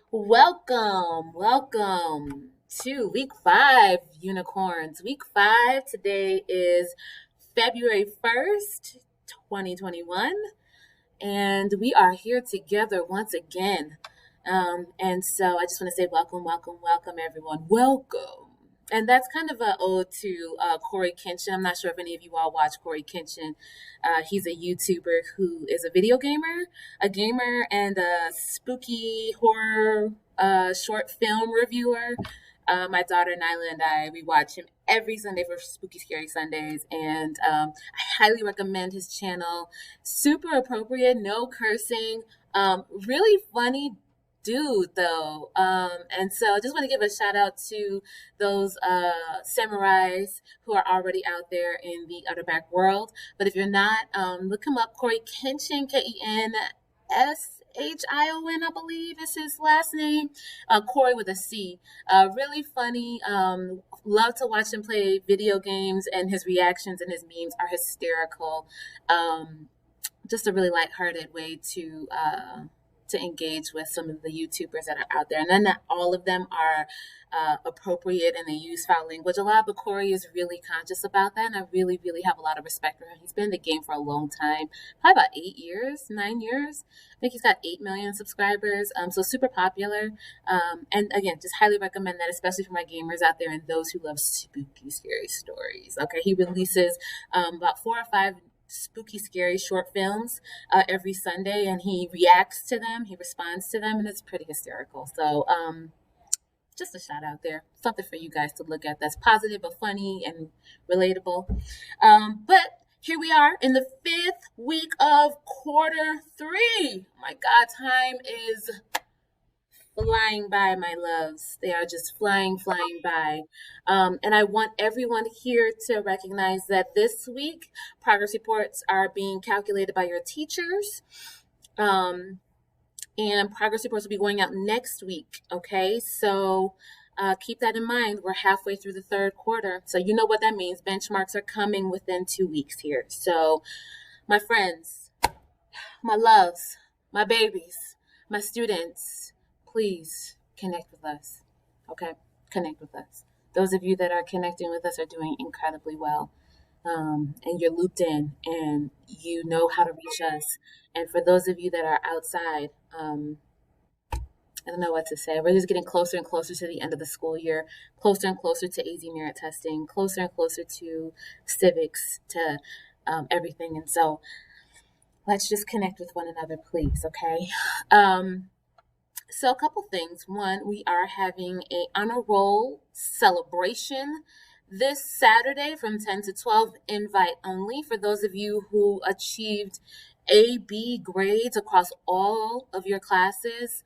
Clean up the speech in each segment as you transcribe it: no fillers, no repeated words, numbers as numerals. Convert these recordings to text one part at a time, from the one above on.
Welcome to week five, unicorns. Week five today is February 1st, 2021, and we are here together once again. And so I just want to say welcome, everyone. Welcome. And that's kind of an ode to Corey Kenshin. I'm not sure if any of you all watch Corey Kenshin. He's a YouTuber who is a video gamer, and a spooky horror short film reviewer. My daughter Nyla and I, we watch him every Sunday for Spooky Scary Sundays, and I highly recommend his channel. Super appropriate, no cursing, really funny dude though. And so I just want to give a shout out to those samurais who are already out there in the Outer Back world. But if you're not, look him up. Corey Kenshin, Kenshion, I believe is his last name. Corey with a C. Really funny. Love to watch him play video games, and his reactions and his memes are hysterical. Just a really lighthearted way to engage with some of the YouTubers that are out there. And then not all of them are appropriate and they use foul language a lot, but Corey is really conscious about that. And I really, really have a lot of respect for him. He's been in the game for a long time, probably about 8 years, 9 years. I think he's got 8 million subscribers. So super popular. And again, just highly recommend that, especially for my gamers out there and those who love spooky, scary stories. Okay. He releases about 4 or 5 spooky, scary short films every Sunday, and he reacts to them, he responds to them, and it's pretty hysterical. So, just a shout out there, something for you guys to look at that's positive but funny and relatable. But here we are in the 5th week of quarter 3. My God, time is flying by, my loves. They are just flying by. And I want everyone here to recognize that this week, progress reports are being calculated by your teachers. And progress reports will be going out next week. Okay, so keep that in mind. We're halfway through the third quarter. So you know what that means. Benchmarks are coming within 2 weeks here. So, my friends, my loves, my babies, my students, please connect with us. Okay? Connect with us. Those of you that are connecting with us are doing incredibly well. And you're looped in and you know how to reach us. And for those of you that are outside, I don't know what to say. We're just getting closer and closer to the end of the school year, closer and closer to AZ merit testing, closer and closer to civics, to everything. And so let's just connect with one another, please, okay? So a couple things. One, we are having a honor roll celebration this Saturday from 10 to 12, invite only for those of you who achieved A-B grades across all of your classes.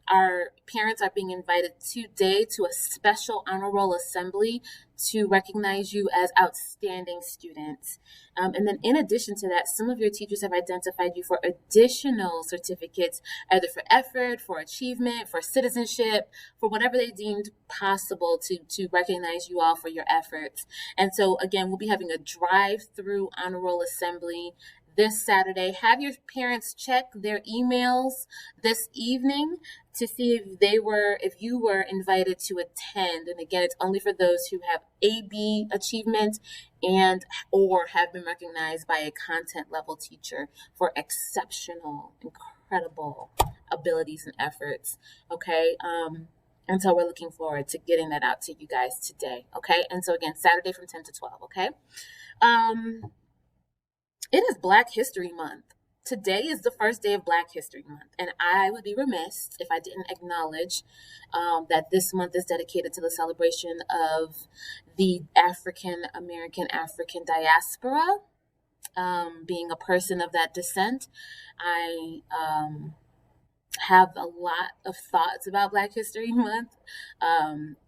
Our parents are being invited today to a special honor roll assembly to recognize you as outstanding students. And then in addition to that, some of your teachers have identified you for additional certificates, either for effort, for achievement, for citizenship, for whatever they deemed possible to recognize you all for your efforts. And so again, we'll be having a drive-through honor roll assembly this Saturday. Have your parents check their emails this evening to see if you were invited to attend. And again, it's only for those who have AB achievement and or have been recognized by a content level teacher for exceptional, incredible abilities and efforts. Okay. And so we're looking forward to getting that out to you guys today. Okay. And so again, Saturday from 10 to 12. Okay. It is Black History Month. Today is the first day of Black History Month, and I would be remiss if I didn't acknowledge that this month is dedicated to the celebration of the African American African diaspora. Being a person of that descent, I have a lot of thoughts about Black History Month.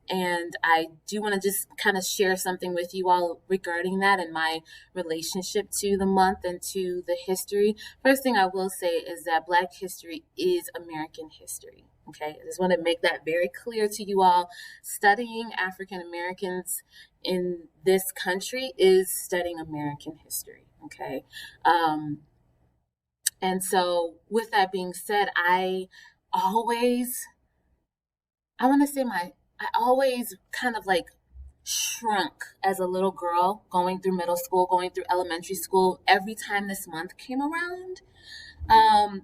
And I do want to just kind of share something with you all regarding that and my relationship to the month and to the history. First thing I will say is that Black history is American history. Okay, I just want to make that very clear to you all. Studying African Americans in this country is studying American history. Okay. And so with that being said, I always, I want to say I always kind of like shrunk as a little girl going through middle school, going through elementary school, every time this month came around. Um,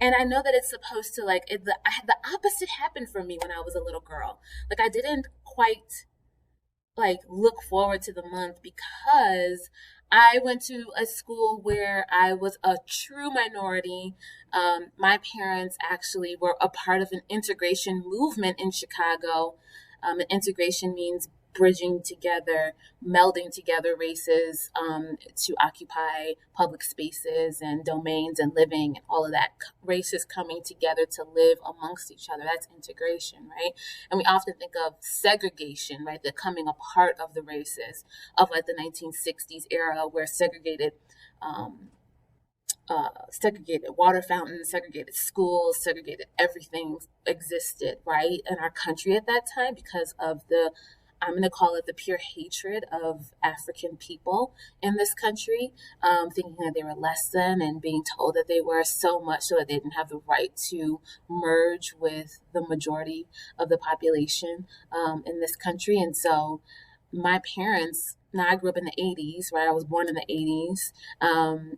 and I know that it's supposed to like the opposite happened for me when I was a little girl. Like I didn't quite like look forward to the month because I went to a school where I was a true minority. My parents actually were a part of an integration movement in Chicago. And integration means bridging together, melding together races to occupy public spaces and domains and living and all of that. Races coming together to live amongst each other. That's integration, right? And we often think of segregation, right? The coming apart of the races of like the 1960s era where um, segregated water fountains, segregated schools, segregated everything existed, right, in our country at that time because of I'm going to call it the pure hatred of African people in this country, thinking that they were less than and being told that they were so much so that they didn't have the right to merge with the majority of the population in this country. And so my parents, now I grew up in the 80s, right? I was born in the 80s.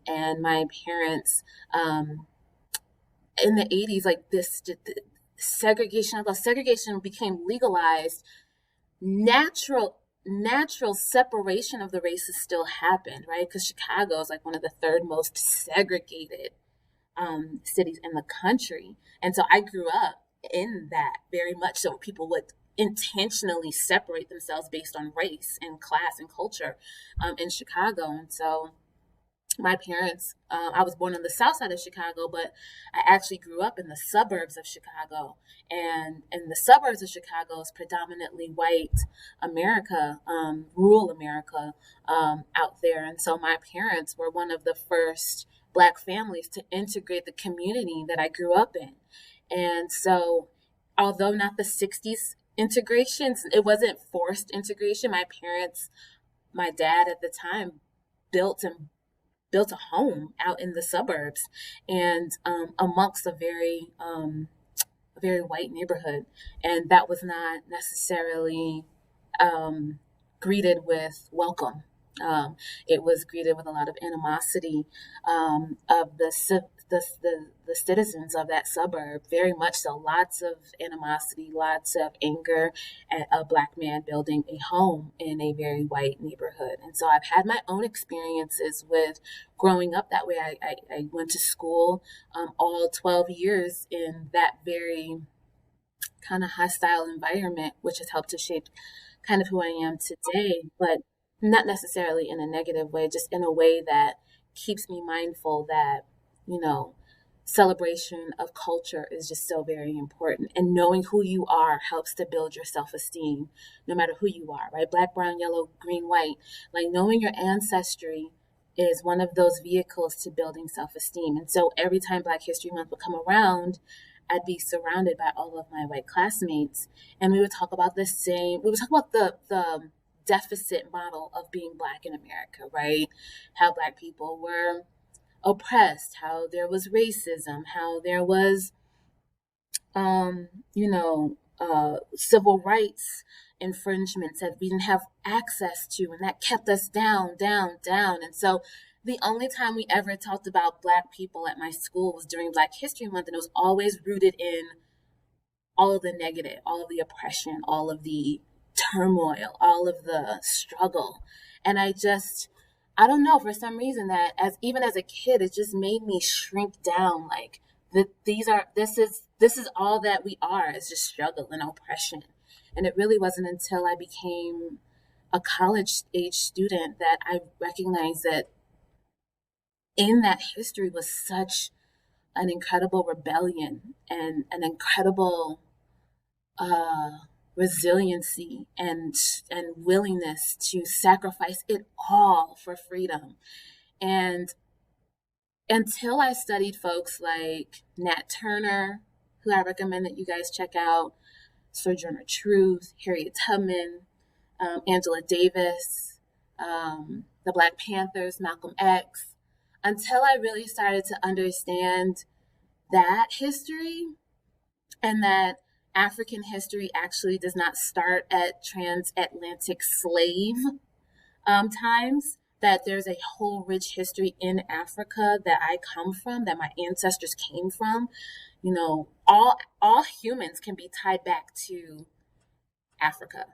And my parents in the 80s, like segregation became legalized. Natural separation of the races still happened, right? Because Chicago is like one of the third most segregated cities in the country. And so I grew up in that very much so. People would intentionally separate themselves based on race and class and culture in Chicago. And so my parents, I was born on the south side of Chicago, but I actually grew up in the suburbs of Chicago. And in the suburbs of Chicago is predominantly white America, rural America out there. And so my parents were one of the first Black families to integrate the community that I grew up in. And so, although not the 60s integrations, it wasn't forced integration. My parents, my dad at the time, built and built a home out in the suburbs and amongst a very white neighborhood. And that was not necessarily greeted with welcome. It was greeted with a lot of animosity of the citizens of that suburb, very much so. Lots of animosity, lots of anger at a Black man building a home in a very white neighborhood. And so I've had my own experiences with growing up that way. I went to school all 12 years in that very kind of hostile environment, which has helped to shape kind of who I am today, but not necessarily in a negative way, just in a way that keeps me mindful that, you know, celebration of culture is just so very important. And knowing who you are helps to build your self esteem, no matter who you are, right? Black, brown, yellow, green, white. Like knowing your ancestry is one of those vehicles to building self esteem. And so every time Black History Month would come around, I'd be surrounded by all of my white classmates, and we would talk about we would talk about the deficit model of being Black in America, right? How Black people were oppressed, how there was racism, how there was, you know, civil rights infringements that we didn't have access to, and that kept us down, down, down. And so the only time we ever talked about Black people at my school was during Black History Month, and it was always rooted in all of the negative, all of the oppression, all of the turmoil, all of the struggle. And I don't know, for some reason that even as a kid, it just made me shrink down. Like this is all that we are, is just struggle and oppression. And it really wasn't until I became a college age student that I recognized that in that history was such an incredible rebellion and an incredible resiliency and willingness to sacrifice it all for freedom. And until I studied folks like Nat Turner, who I recommend that you guys check out, Sojourner Truth, Harriet Tubman, Angela Davis, the Black Panthers, Malcolm X, until I really started to understand that history, and that African history actually does not start at transatlantic slave times, that there's a whole rich history in Africa that I come from, that my ancestors came from. You know, all humans can be tied back to Africa.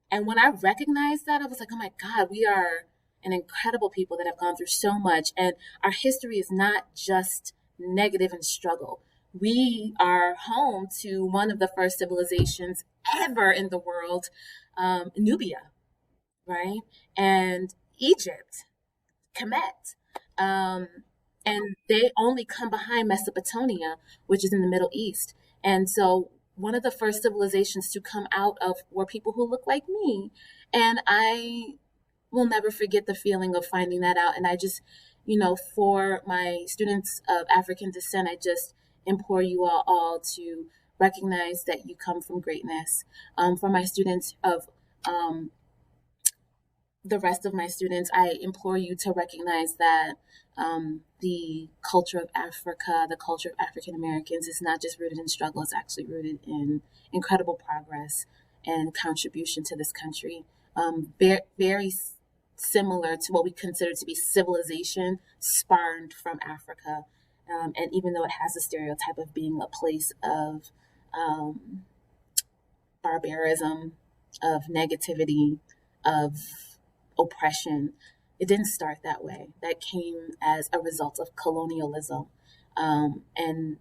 And when I recognized that, I was like, oh my God, we are an incredible people that have gone through so much. And our history is not just negative and struggle. We are home to one of the first civilizations ever in the world, Nubia, right? And Egypt, Kemet. Um, and they only come behind Mesopotamia, which is in the Middle East. And so one of the first civilizations to come out of were people who look like me. And I will never forget the feeling of finding that out. And I just, for my students of African descent, I just implore you all to recognize that you come from greatness. For my students of the rest of my students, I implore you to recognize that the culture of Africa, the culture of African Americans, is not just rooted in struggle, it's actually rooted in incredible progress and contribution to this country. Very similar to what we consider to be civilization spawned from Africa. And even though it has the stereotype of being a place of barbarism, of negativity, of oppression, it didn't start that way. That came as a result of colonialism, and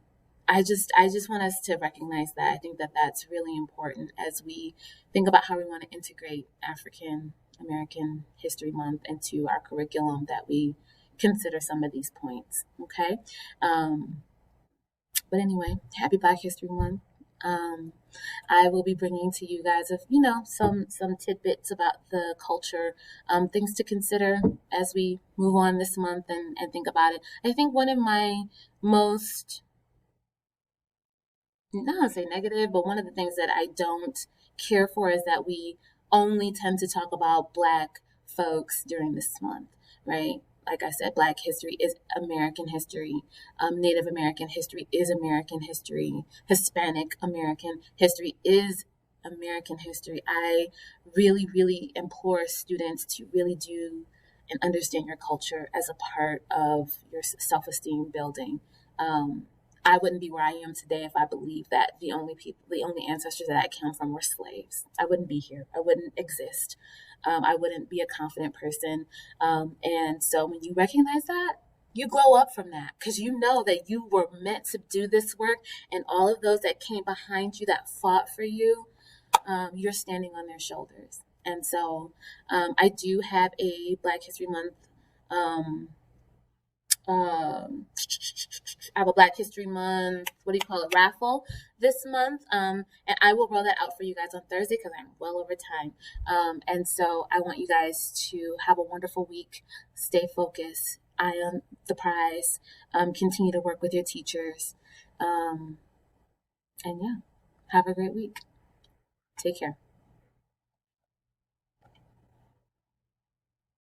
I just want us to recognize that. I think that that's really important as we think about how we want to integrate African American History Month into our curriculum. That we consider some of these points. Okay, um, but anyway, happy Black History Month. Um, I will be bringing to you guys, some tidbits about the culture, things to consider as we move on this month and think about it. I think one of my most, not to say negative, but one of the things that I don't care for is that we only tend to talk about Black folks during this month, right? Like I said, Black history is American history. Native American history is American history. Hispanic American history is American history. I really, really implore students to really do and understand your culture as a part of your self-esteem building. Um, I wouldn't be where I am today if I believed that the only ancestors that I come from were slaves. I wouldn't be here. I wouldn't exist. I wouldn't be a confident person. And so when you recognize that, you glow up from that because you know that you were meant to do this work, and all of those that came behind you that fought for you, you're standing on their shoulders. And so I do have a Black History Month. Um, um, I have a Black History Month, what do you call it, raffle this month. And I will roll that out for you guys on Thursday because I'm well over time. And so I want you guys to have a wonderful week. Stay focused. Eye on the prize. Continue to work with your teachers. Um, and yeah, have a great week. Take care.